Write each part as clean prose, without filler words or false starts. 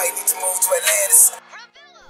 might need to move to Atlantis.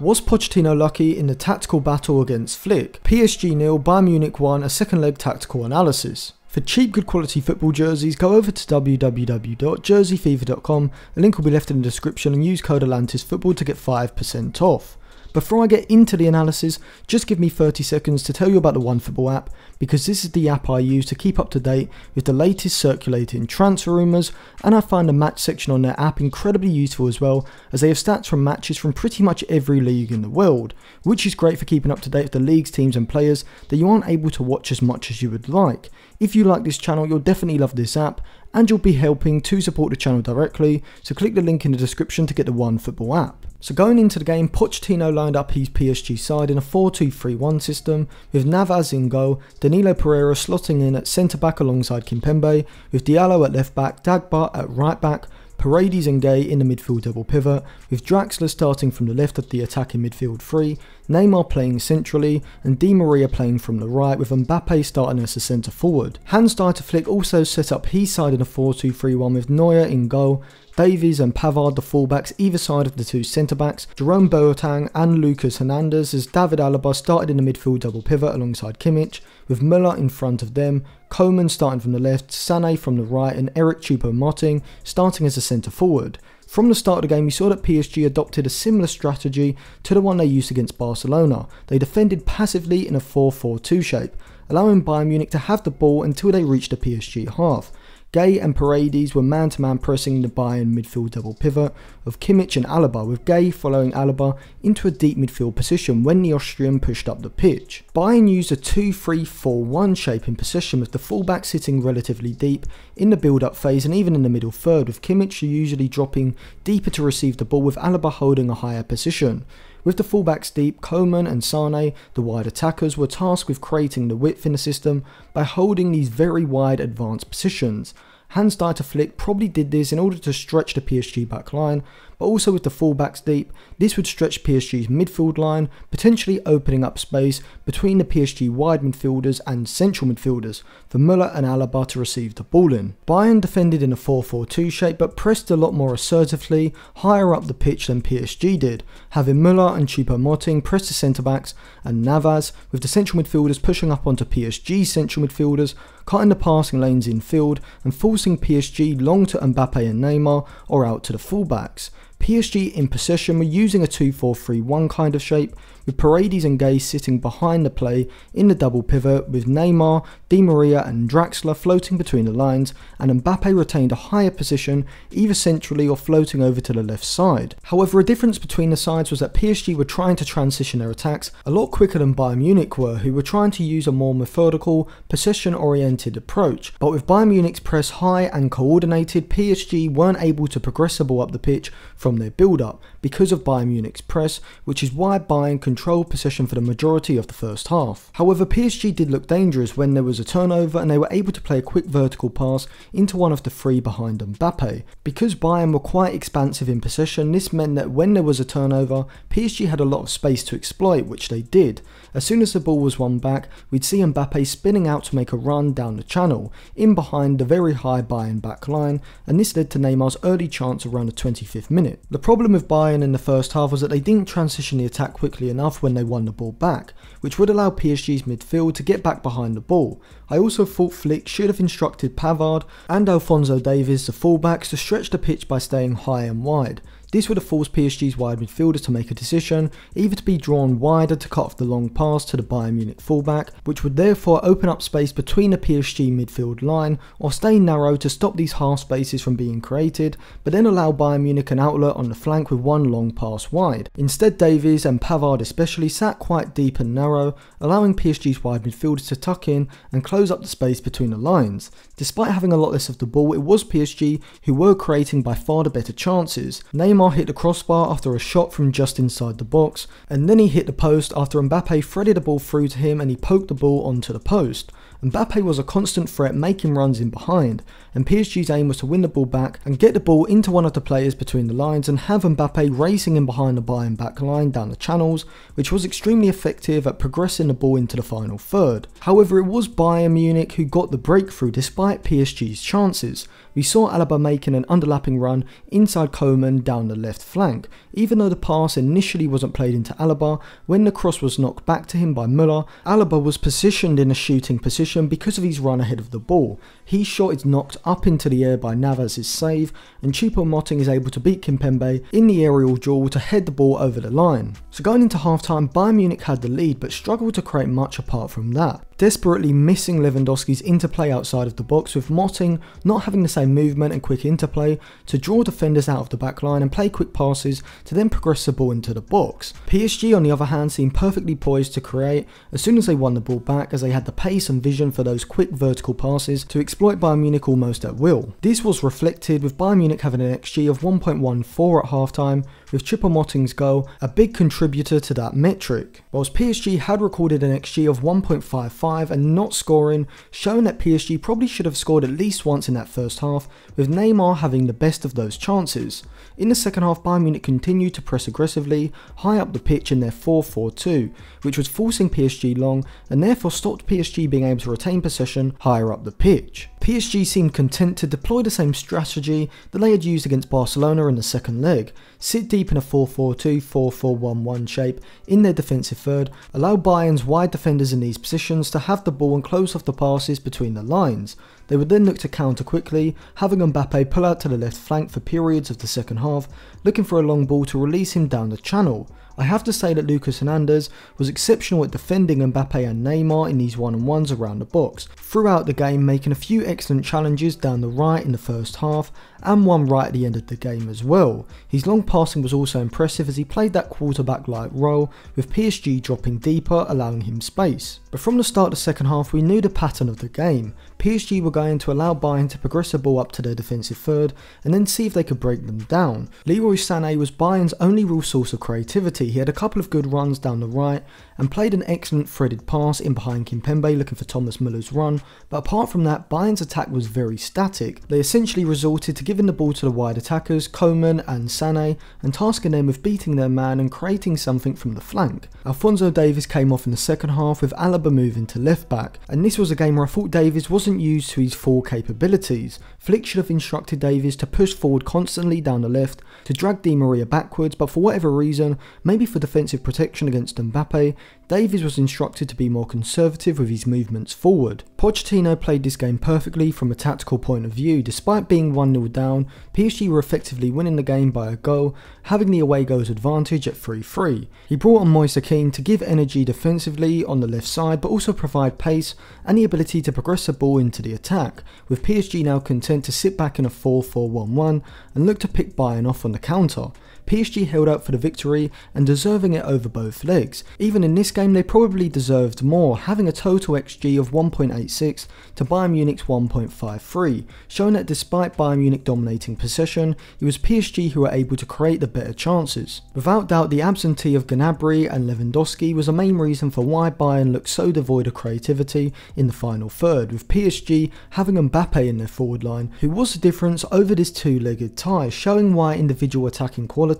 Was Pochettino lucky in the tactical battle against Flick? PSG 0, Bayern Munich 1, a second leg tactical analysis. For cheap good quality football jerseys, go over to www.jerseyfever.com, a link will be left in the description, and use code atlantisfootball to get 5% off. Before I get into the analysis, just give me 30 seconds to tell you about the OneFootball app, because this is the app I use to keep up to date with the latest circulating transfer rumours, and I find the match section on their app incredibly useful as well, as they have stats from matches from pretty much every league in the world, which is great for keeping up to date with the leagues, teams and players that you aren't able to watch as much as you would like. If you like this channel, you'll definitely love this app, and you'll be helping to support the channel directly, so click the link in the description to get the OneFootball app. So going into the game, Pochettino lined up his PSG side in a 4-2-3-1 system, with Navas in goal, Danilo Pereira slotting in at centre back alongside Kimpembe, with Diallo at left back, Dagba at right back, Paredes and Gay in the midfield double pivot, with Draxler starting from the left of the attacking midfield three, Neymar playing centrally, and Di Maria playing from the right, with Mbappe starting as a centre forward. Hans-Dieter Flick also set up his side in a 4-2-3-1 with Neuer in goal, Davies and Pavard the fullbacks either side of the two centre-backs, Jerome Boateng and Lucas Hernandez as David Alaba started in the midfield double pivot alongside Kimmich, with Müller in front of them, Coman starting from the left, Sané from the right, and Eric Chupo Moting starting as a centre forward. From the start of the game, we saw that PSG adopted a similar strategy to the one they used against Barcelona. They defended passively in a 4-4-2 shape, allowing Bayern Munich to have the ball until they reached the PSG half. Gay and Paredes were man-to-man pressing the Bayern midfield double pivot of Kimmich and Alaba, with Gay following Alaba into a deep midfield position when the Austrian pushed up the pitch. Bayern used a 2-3-4-1 shape in possession, with the fullbacks sitting relatively deep in the build-up phase and even in the middle third, with Kimmich usually dropping deeper to receive the ball, with Alaba holding a higher position. With the fullbacks deep, Coman and Sané, the wide attackers, were tasked with creating the width in the system by holding these very wide advanced positions. Hans-Dieter Flick probably did this in order to stretch the PSG back line, but also with the fullbacks deep, this would stretch PSG's midfield line, potentially opening up space between the PSG wide midfielders and central midfielders for Müller and Alaba to receive the ball in. Bayern defended in a 4-4-2 shape, but pressed a lot more assertively higher up the pitch than PSG did, having Müller and Chupo Moting press the centre-backs and Navas, with the central midfielders pushing up onto PSG's central midfielders, cutting the passing lanes in field and forcing PSG long to Mbappe and Neymar or out to the fullbacks. PSG in possession were using a 2-4-3-1 kind of shape, with Paredes and Gay sitting behind the play in the double pivot, with Neymar, Di Maria and Draxler floating between the lines, and Mbappe retained a higher position either centrally or floating over to the left side. However, a difference between the sides was that PSG were trying to transition their attacks a lot quicker than Bayern Munich were, who were trying to use a more methodical, possession-oriented approach. But with Bayern Munich's press high and coordinated, PSG weren't able to progress the ball up the pitch from their build-up because of Bayern Munich's press, which is why Bayern controlled possession for the majority of the first half. However, PSG did look dangerous when there was a turnover and they were able to play a quick vertical pass into one of the three behind Mbappe. Because Bayern were quite expansive in possession, this meant that when there was a turnover, PSG had a lot of space to exploit, which they did. As soon as the ball was won back, we'd see Mbappe spinning out to make a run down the channel, in behind the very high Bayern back line, and this led to Neymar's early chance around the 25th minute. The problem with Bayern in the first half was that they didn't transition the attack quickly enough when they won the ball back, which would allow PSG's midfield to get back behind the ball. I also thought Flick should have instructed Pavard and Alphonso Davies, the fullbacks, to stretch the pitch by staying high and wide. This would have forced PSG's wide midfielders to make a decision, either to be drawn wider to cut off the long pass to the Bayern Munich fullback, which would therefore open up space between the PSG midfield line, or stay narrow to stop these half spaces from being created, but then allow Bayern Munich an outlet on the flank with one long pass wide. Instead, Davies and Pavard especially sat quite deep and narrow, allowing PSG's wide midfielders to tuck in and close up the space between the lines. Despite having a lot less of the ball, it was PSG who were creating by far the better chances. Neymar hit the crossbar after a shot from just inside the box, and then he hit the post after Mbappe threaded the ball through to him and he poked the ball onto the post. Mbappe was a constant threat, making runs in behind, and PSG's aim was to win the ball back and get the ball into one of the players between the lines and have Mbappe racing in behind the Bayern back line down the channels, which was extremely effective at progressing the ball into the final third. However, it was Bayern Munich who got the breakthrough despite PSG's chances. we saw Alaba making an underlapping run inside Coman down the left flank. Even though the pass initially wasn't played into Alaba, when the cross was knocked back to him by Müller, Alaba was positioned in a shooting position because of his run ahead of the ball. His shot is knocked up into the air by Navas' save, and Chupo Moting is able to beat Kimpembe in the aerial duel to head the ball over the line. So going into half-time, Bayern Munich had the lead but struggled to create much apart from that, desperately missing Lewandowski's interplay outside of the box, with Moting not having the same movement and quick interplay to draw defenders out of the back line and play quick passes to then progress the ball into the box. PSG on the other hand seemed perfectly poised to create as soon as they won the ball back, as they had the pace and vision for those quick vertical passes to exploit Bayern Munich almost at will. This was reflected with Bayern Munich having an XG of 1.14 at halftime, with Chupo Moting's goal a big contributor to that metric, whilst PSG had recorded an XG of 1.55 and not scoring, showing that PSG probably should have scored at least once in that first half, with Neymar having the best of those chances. In the second half, Bayern Munich continued to press aggressively high up the pitch in their 4-4-2, which was forcing PSG long and therefore stopped PSG being able to retain possession higher up the pitch. PSG seemed content to deploy the same strategy that they had used against Barcelona in the second leg, sit deep in a 4-4-2, 4-4-1-1 shape in their defensive third, allow Bayern's wide defenders in these positions to have the ball and close off the passes between the lines. They would then look to counter quickly, having Mbappe pull out to the left flank for periods of the second half, looking for a long ball to release him down the channel. I have to say that Lucas Hernandez was exceptional at defending Mbappe and Neymar in these one-on-ones around the box, throughout the game, making a few excellent challenges down the right in the first half and one right at the end of the game as well. His long passing was also impressive as he played that quarterback-like role, with PSG dropping deeper, allowing him space. But from the start of the second half, we knew the pattern of the game. PSG were going to allow Bayern to progress the ball up to their defensive third and then see if they could break them down. Leroy Sané was Bayern's only real source of creativity. He had a couple of good runs down the right and played an excellent threaded pass in behind Kimpembe looking for Thomas Müller's run, but apart from that, Bayern's attack was very static. They essentially resorted to giving the ball to the wide attackers, Coman and Sané, and tasking them with beating their man and creating something from the flank. Alphonso Davies came off in the second half with Alaba moving to left back, and this was a game where I thought Davies wasn't used to his full capabilities. Flick should have instructed Davies to push forward constantly down the left, to drag Di Maria backwards, but for whatever reason, maybe for defensive protection against Mbappe, Davies was instructed to be more conservative with his movements forward. Pochettino played this game perfectly from a tactical point of view. Despite being 1-0 down, PSG were effectively winning the game by a goal, having the away goals advantage at 3-3. He brought on Moise Kean to give energy defensively on the left side, but also provide pace and the ability to progress the ball into the attack, with PSG now content to sit back in a 4-4-1-1 and look to pick Bayern off on the counter. PSG held out for the victory and deserving it over both legs. Even in this game they probably deserved more, having a total XG of 1.86 to Bayern Munich's 1.53, showing that despite Bayern Munich dominating possession, it was PSG who were able to create the better chances. Without doubt, the absentee of Gnabry and Lewandowski was a main reason for why Bayern looked so devoid of creativity in the final third, with PSG having Mbappe in their forward line, who was the difference over this two-legged tie, showing why individual attacking quality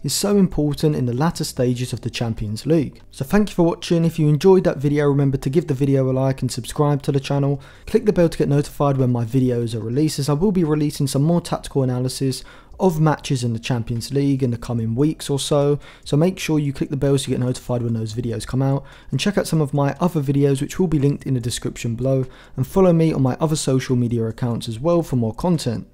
is so important in the latter stages of the Champions League. So thank you for watching. If you enjoyed that video, remember to give the video a like and subscribe to the channel. Click the bell to get notified when my videos are released, as I will be releasing some more tactical analysis of matches in the Champions League in the coming weeks or so. So make sure you click the bell so you get notified when those videos come out, and check out some of my other videos which will be linked in the description below, and follow me on my other social media accounts as well for more content.